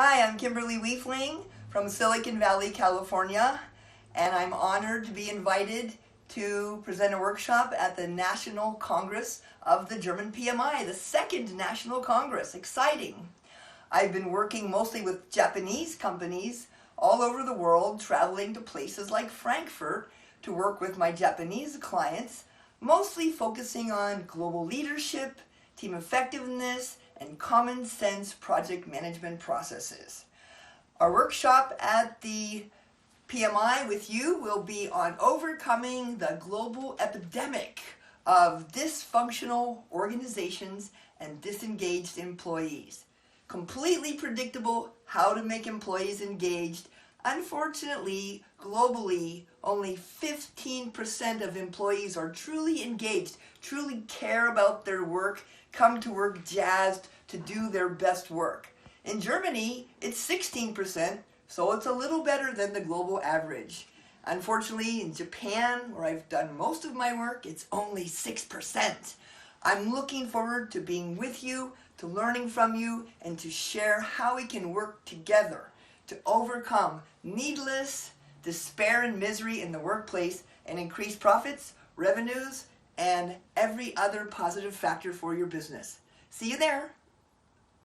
Hi, I'm Kimberly Wiefling from Silicon Valley, California, and I'm honored to be invited to present a workshop at the National Congress of the German PMI, the second National Congress. Exciting! I've been working mostly with Japanese companies all over the world, traveling to places like Frankfurt to work with my Japanese clients, mostly focusing on global leadership, team effectiveness, and common sense project management processes. Our workshop at the PMI with you will be on overcoming the global epidemic of dysfunctional organizations and disengaged employees. Completely predictable how to make employees engaged. Unfortunately, globally, only 15% of employees are truly engaged, truly care about their work, come to work jazzed to do their best work. In Germany, it's 16%, so it's a little better than the global average. Unfortunately, in Japan, where I've done most of my work, it's only 6%. I'm looking forward to being with you, to learning from you, and to share how we can work together to overcome needless despair and misery in the workplace and increase profits, revenues, and every other positive factor for your business. See you there.